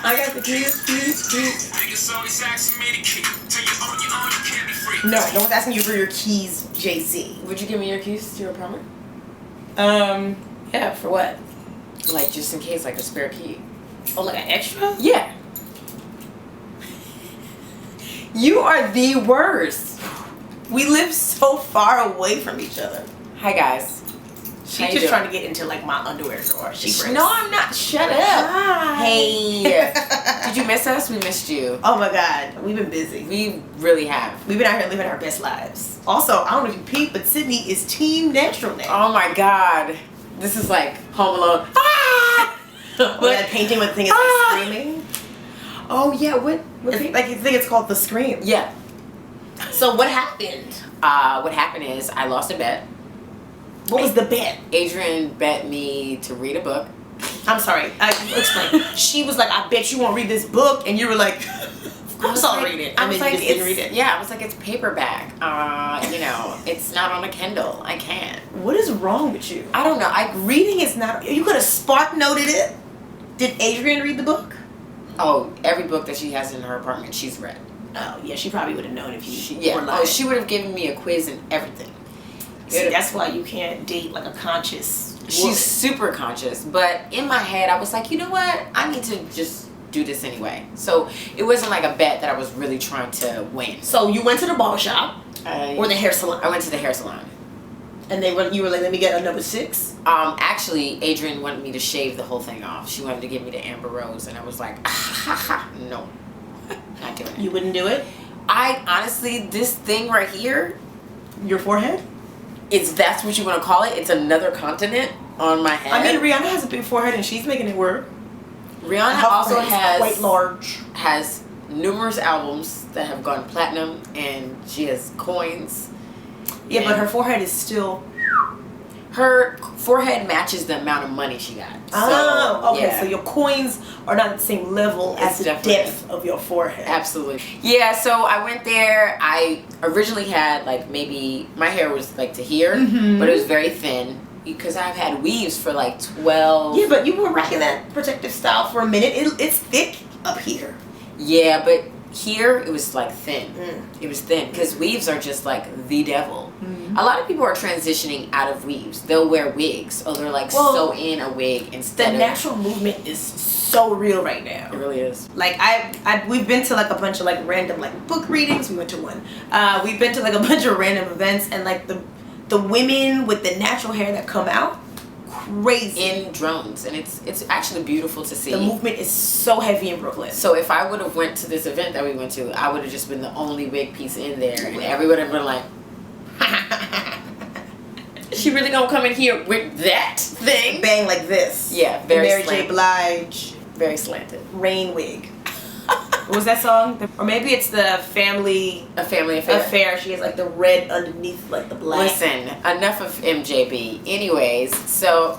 I got the keys. No one's asking you for your keys, Jay-Z. Would you give me your keys to your apartment? Yeah, for what? Like, just in case, like a spare key. Oh, like an extra? Yeah. You are the worst. We live so far away from each other. Hi, guys. She's just trying to get into like my underwear drawer. No, I'm not. Shut up. Hi. Hey. Did you miss us? We missed you. Oh my God. We've been busy. We really have. We've been out here living our best lives. Also, I don't know if you peeped, but Sydney is team natural now. Oh my God. This is like Home Alone. Ah! But that painting with the thing is like screaming. Oh yeah, what Like you think it's called The Scream. Yeah. So what happened? What happened is I lost a bet. What was the bet? Adrian bet me to read a book. I'm sorry. Explain. She was like, I bet you won't read this book. And you were like, of course I'll read it. I was like, didn't read it. Yeah, I was like, it's paperback. You know, it's not on a Kindle. I can't. What is wrong with you? I don't know. Reading is not... You could have spark noted it. Did Adrian read the book? Oh, every book that she has in her apartment, she's read. Oh, yeah, she probably would have known if you were lying. Oh, she would have given me a quiz and everything. See, that's why you can't date like a conscious woman. She's super conscious, but in my head I was like, you know what? I need to just do this anyway. So it wasn't like a bet that I was really trying to win. So you went to the barber shop or the hair salon? I went to the hair salon. And you were like, let me get a number 6? Actually, Adrian wanted me to shave the whole thing off. She wanted to give me the Amber Rose, and I was like, no, not doing it. You wouldn't do it? I honestly, this thing right here, your forehead? That's what you want to call it. It's another continent on my head. I mean, Rihanna has a big forehead and she's making it work. Rihanna also has quite large. Has numerous albums that have gone platinum, and she has coins. Yeah, but her forehead is still... Her forehead matches the amount of money she got. Oh, okay. Yeah. So your coins are not at the same level as the depth of your forehead. Absolutely. Yeah, so I went there. I originally had like maybe my hair was like to here, but it was very thin because I've had weaves for like 12. Yeah, but you were rocking that protective style for a minute. It's thick up here. Yeah, but here it was like thin. It was thin because weaves are just like the devil. A lot of people are transitioning out of weaves. They'll wear wigs, or they're like sew in a wig instead. The natural movement is so real right now. It really is. Like we've been to like a bunch of like random like book readings. We went to one. We've been to like a bunch of random events, and like the women with the natural hair that come out, crazy in drones, and it's actually beautiful to see. The movement is so heavy in Brooklyn. So if I would have went to this event that we went to, I would have just been the only wig piece in there, and everyone would have been like, she really gonna come in here with that thing? Bang like this. Yeah, very Mary slanted. J. Blige. Very slanted. Rain wig. What was that song? Or maybe it's the Family Affair. She has like the red underneath like the black. Listen, enough of MJB. Anyways, so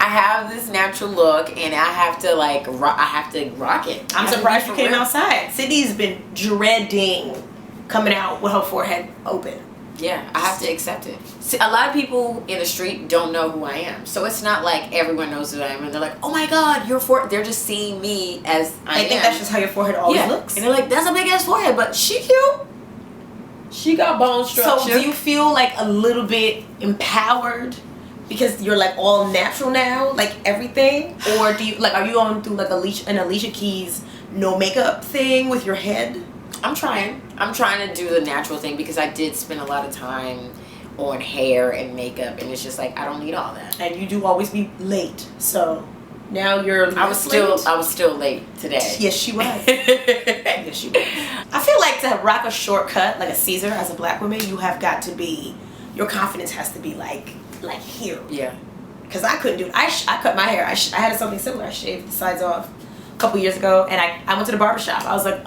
I have this natural look, and I have to like I have to rock it. I'm surprised you came outside. Sydney's been dreading coming out with her forehead open. Yeah, I have to accept it. See, a lot of people in the street don't know who I am, so it's not like everyone knows who I am, and they're like, "Oh my God, they're just seeing me as I am." They think that's just how your forehead always looks. And they're like, "That's a big ass forehead, but she cute. She got bone structure." So do you feel like a little bit empowered because you're like all natural now, like everything, or do you like are you going through like an Alicia Keys no makeup thing with your head? I'm trying to do the natural thing because I did spend a lot of time on hair and makeup, and it's just like I don't need all that. And you do always be late, so now you're. I was still late today. Yes, she was. Yes, she was. I feel like to rock a shortcut like a Caesar as a black woman, you have got to be. Your confidence has to be like here. Yeah. Because I couldn't do it. I cut my hair. I had something similar. I shaved the sides off a couple years ago, and I went to the barbershop. I was like,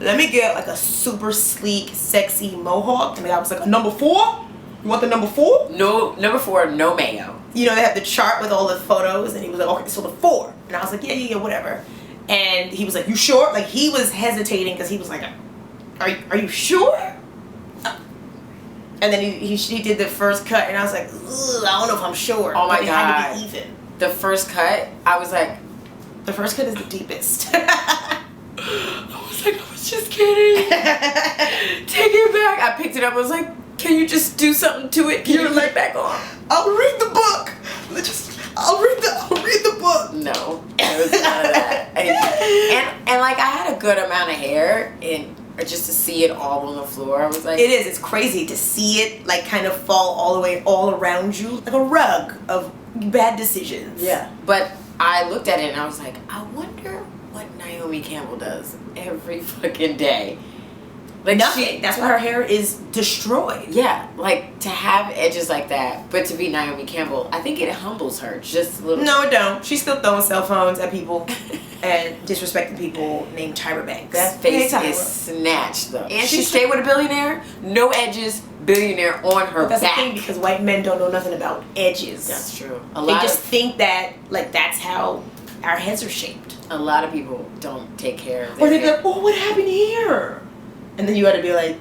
let me get like a super sleek, sexy mohawk. And the guy was like, a number 4? You want the number 4? No, number 4, no mayo. You know, they have the chart with all the photos, and he was like, okay, so the 4. And I was like, yeah, whatever. And he was like, you sure? Like, he was hesitating because he was like, are you sure? And then he did the first cut, and I was like, ugh, I don't know if I'm sure. Oh my God. It had to be even. The first cut, I was like, The first cut is the deepest. I was like, I was just kidding. Take it back. I picked it up. I was like, can you just do something to it? Can you let it back on? I'll read the book. I'll read the book. No, it was none of that. And like I had a good amount of hair, and just to see it all on the floor, I was like, it is. It's crazy to see it like kind of fall all around you like a rug of bad decisions. Yeah. But I looked at it and I was like, I wonder what Naomi Campbell does every fucking day. Like nothing. That's why her hair is destroyed. Yeah, like to have edges like that, but to be Naomi Campbell, I think it humbles her just a little. No, it don't. She's still throwing cell phones at people and disrespecting people named Tyra Banks. That face is snatched though. And she stayed with a billionaire, no edges, billionaire on her that's back. The thing, because white men don't know nothing about edges. That's true. They just think that like that's how our heads are shaped. A lot of people don't take care of Or their they go, oh, what happened here? And then you got to be like,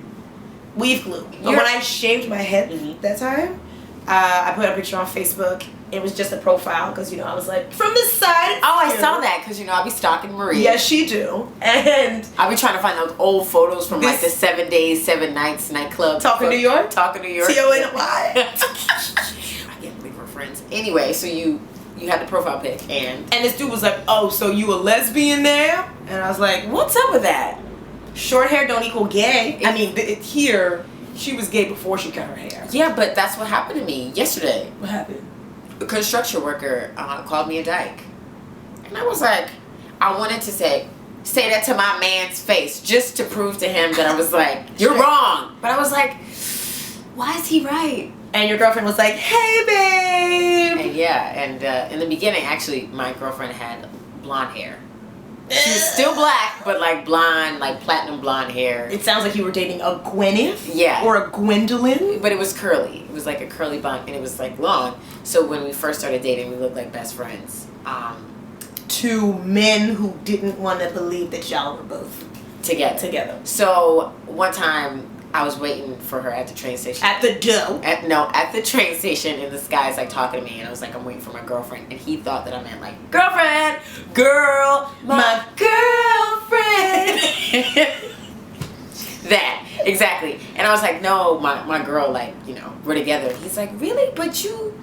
weave glue. But when I shaved my head that time, I put a picture on Facebook. It was just a profile because, I was like, from the side. Oh, I saw that because, I'll be stalking Marie. Yes, she do. And I'll be trying to find those old photos from like the 7 days, 7 nights nightclub. Talking New York? Talking New York. TONY. I can't believe we're friends. Anyway, so you had the profile pic and this dude was like, oh, so you a lesbian now? And I was like, what's up with that? Short hair don't equal gay. I mean, here, she was gay before she cut her hair. Yeah, but that's what happened to me yesterday. What happened? A construction worker called me a dyke. And I was like, I wanted to say that to my man's face just to prove to him that I was like, you're wrong. But I was like, why is he right? And your girlfriend was like, hey, babe. And yeah, in the beginning, actually, my girlfriend had blonde hair. She was still black, but like blonde, like platinum blonde hair. It sounds like you were dating a Gwyneth. Yeah. Or a Gwendolyn. But it was curly. It was like a curly bun, and it was like long. So when we first started dating, we looked like best friends. Two men who didn't want to believe that y'all were both together. So one time, I was waiting for her at the train station. At the dough. At the train station, and this guy's like talking to me, and I was like, I'm waiting for my girlfriend, and he thought that I meant like girlfriend, girl, my girlfriend. That exactly, and I was like, no, my girl, like we're together. He's like, really? But you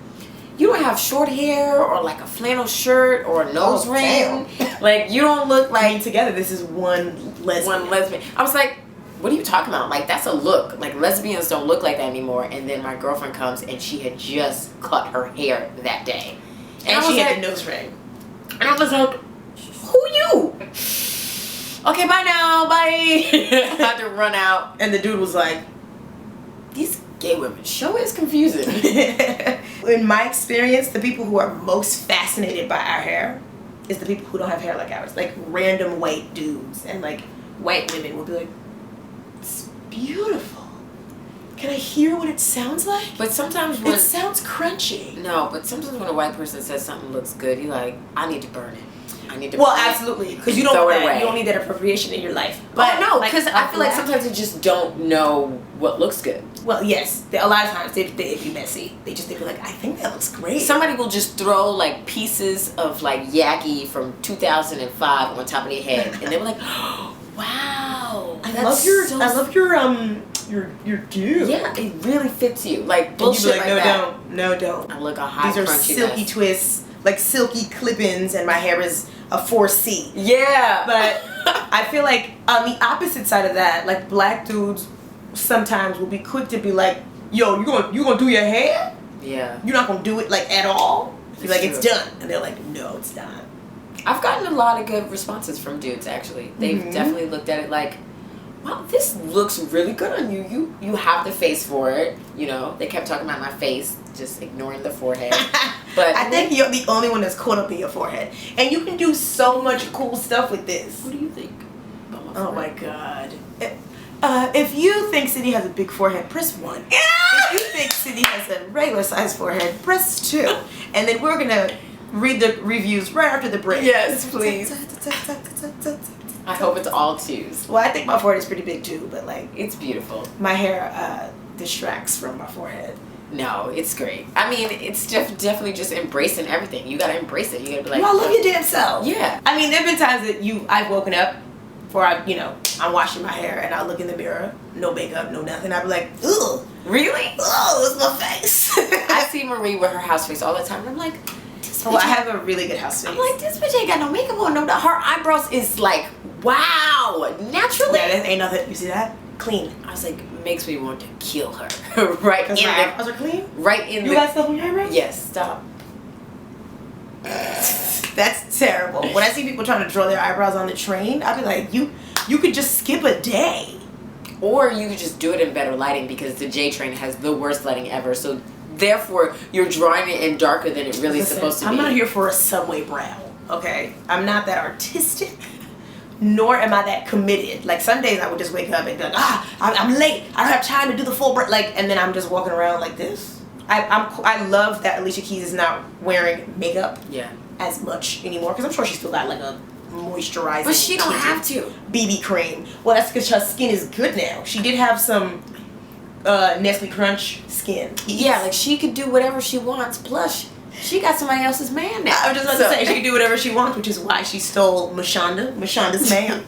don't have short hair or like a flannel shirt or a nose ring. Like you don't look like together. This is one lesbian. I was like, what are you talking about? Like, that's a look. Like, lesbians don't look like that anymore. And then my girlfriend comes, and she had just cut her hair that day. And she had the nose ring. And I was like, who you? Okay, bye now. Bye. I had to run out. And the dude was like, these gay women show is confusing. In my experience, the people who are most fascinated by our hair is the people who don't have hair like ours. Like, random white dudes. And, like, white women will be like, beautiful. Can I hear what it sounds like? But sometimes it sounds crunchy. No, but sometimes when a white person says something looks good, you're like, I need to burn it. I need to. Well, absolutely, because you don't throw want it that. away. You don't need that appropriation in your life. But no, because I feel like sometimes they just don't know what looks good. Well, yes, a lot of times they be messy. They be like, I think that looks great. Somebody will just throw like pieces of like Yaki from 2005 on top of their head, and they were like, oh, wow, I love your dude. Yeah, it really fits you. Like bullshit like, no, don't. I look a high. These are silky twists, like silky clip-ins, and my hair is a 4C. Yeah, but I feel like on the opposite side of that, like black dudes sometimes will be quick to be like, yo, you gonna do your hair? Yeah. You're not gonna do it like at all. You're like, it's done, and they're like, no, it's not. I've gotten a lot of good responses from dudes. Actually, they've definitely looked at it like, wow, this looks really good on you. You have the face for it. They kept talking about my face, just ignoring the forehead. But I think you're the only one that's caught up in your forehead, and you can do so much cool stuff with this. What do you think about my forehead? Oh my god. If you think Sydney has a big forehead, press 1. If you think Sydney has a regular size forehead, press 2. And then we're gonna read the reviews right after the break. Yes, please. I hope it's all 2s. Well, I think my forehead is pretty big too, but like it's beautiful. My hair distracts from my forehead. No, it's great. I mean, it's definitely just embracing everything. You gotta embrace it. You gotta be like, I love your damn self. Yeah. I mean, there have been times that I've woken up before I'm washing my hair and I look in the mirror, no makeup, no nothing. I'd be like, ugh. Really? Oh, it's my face. I see Marie with her house face all the time, and I'm like, I have a really good house face. I'm like, this bitch ain't got no makeup on. No, her eyebrows is like, wow, naturally. Yeah, there ain't nothing. You see that? Clean. I was like, makes me want to kill her. Right in my the eyebrows are clean. Right in you the. got stuff on your eyebrows? Yes. Stop. That's terrible. When I see people trying to draw their eyebrows on the train, I'd be like, you could just skip a day. Or you could just do it in better lighting because the J train has the worst lighting ever. So therefore, you're drawing it in darker than it really is supposed to be. I'm not here for a subway brow, okay? I'm not that artistic, nor am I that committed. Like some days I would just wake up and be like, I'm late. I don't have time to do the full brow. Like, and then I'm just walking around like this. I love that Alicia Keys is not wearing makeup as much anymore because I'm sure she's still got like a moisturizing. But she don't have to. BB cream. Well, that's because her skin is good now. She did have some Nestle Crunch skin. Yeah, like she could do whatever she wants. Plus, she got somebody else's man now. I was just about to say she can do whatever she wants, which is why she stole Mashonda's man.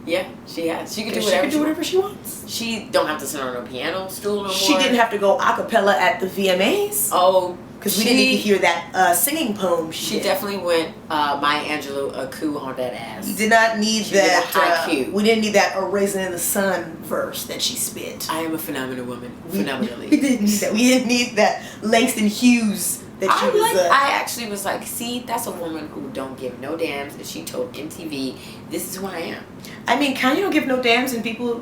Yeah, she has. She could do whatever she wants. She don't have to sit on a piano stool no more. She didn't have to go a cappella at the VMAs. Oh, because we didn't need to hear that singing poem. She definitely went Maya Angelou a coup on that ass. You did not need that haiku. We didn't need that "A Raisin in the Sun" verse that she spit. I am a phenomenal woman. Phenomenally. We didn't need that. We didn't need that Langston Hughes. I actually was like, see, that's a woman who don't give no damns, and she told MTV, this is who I am. I mean, Kanye don't give no damns, and people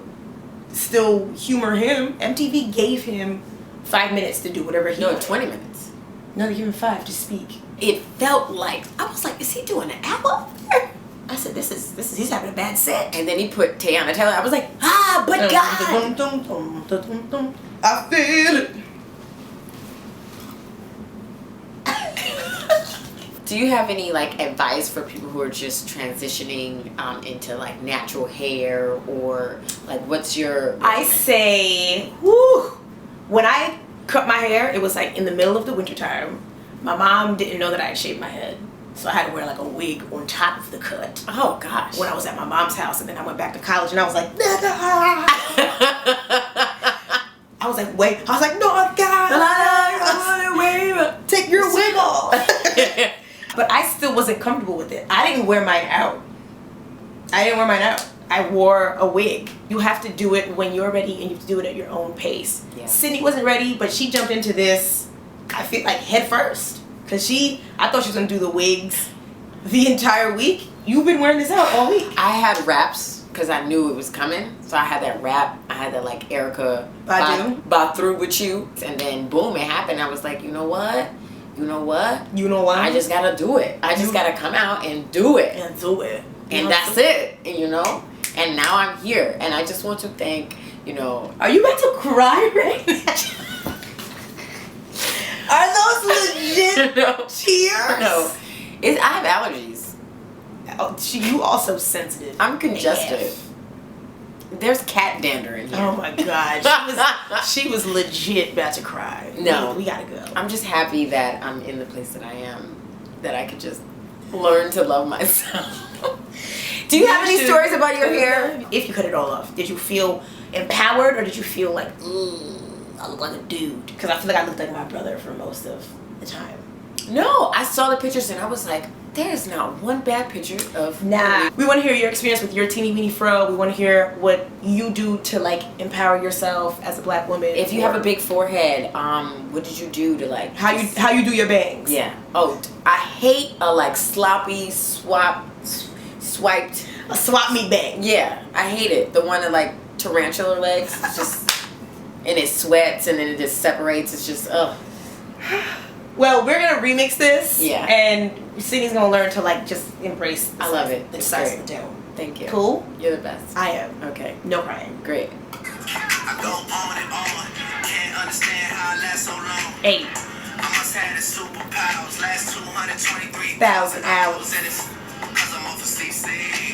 still humor him. MTV gave him 5 minutes to do whatever he wanted. 20 minutes. No, they gave him 5 to speak. It felt like, I was like, is he doing an hour? I said, this is he's having a bad set. And then he put Teyana Taylor. I was like, but God. I feel it. Do you have any like advice for people who are just transitioning into like natural hair, or like what's your? I say, when I cut my hair, it was like in the middle of the winter time. My mom didn't know that I had shaved my head, so I had to wear like a wig on top of the cut. Oh gosh! When I was at my mom's house, and then I went back to college, and I was like, I was like, wait. I was like, no, God, take your wig off. But I still wasn't comfortable with it. I didn't wear mine out. I wore a wig. You have to do it when you're ready, and you have to do it at your own pace. Yeah. Sydney wasn't ready, but she jumped into this, I feel like, head first. Because I thought she was going to do the wigs the entire week. You've been wearing this out all week. I had wraps because I knew it was coming. So I had that wrap. I had that like Erica Badu through with you. And then boom, it happened. I was like, you know what? You know what? I just gotta do it. I just gotta come out and do it. And that's it. And and now I'm here. And I just want to thank, Are you about to cry right now? Are those legit tears? No. I have allergies. Oh, you also sensitive. I'm congested. There's cat dander in here. Oh my God. She was legit about to cry. No. We gotta go. I'm just happy that I'm in the place that I am. That I could just learn to love myself. Do you have any stories about your hair? If you cut it all off, did you feel empowered, or did you feel like, I look like a dude? Because I feel like I looked like my brother for most of the time. No, I saw the pictures and I was like, there's not one bad picture of Nah. We want to hear your experience with your teeny weeny fro. We want to hear what you do to like empower yourself as a black woman. If you have a big forehead, what did you do to like how you do your bangs? Yeah. Oh, I hate a like sloppy swiped. A swap me bang. Yeah, I hate it. The one that like tarantula legs. It's just and it sweats and then it just separates. It's just ugh. Well, we're gonna remix this. Yeah. And Sydney's gonna learn to like just embrace. I love it. The size of the dough. Thank you. Cool. You're the best. I am. Okay. No crying. Great. I go on and on. Can't understand how I last so long. Hey. I must have the superpowers. Last 223,000 1,000 hours. Cause I'm off of CC.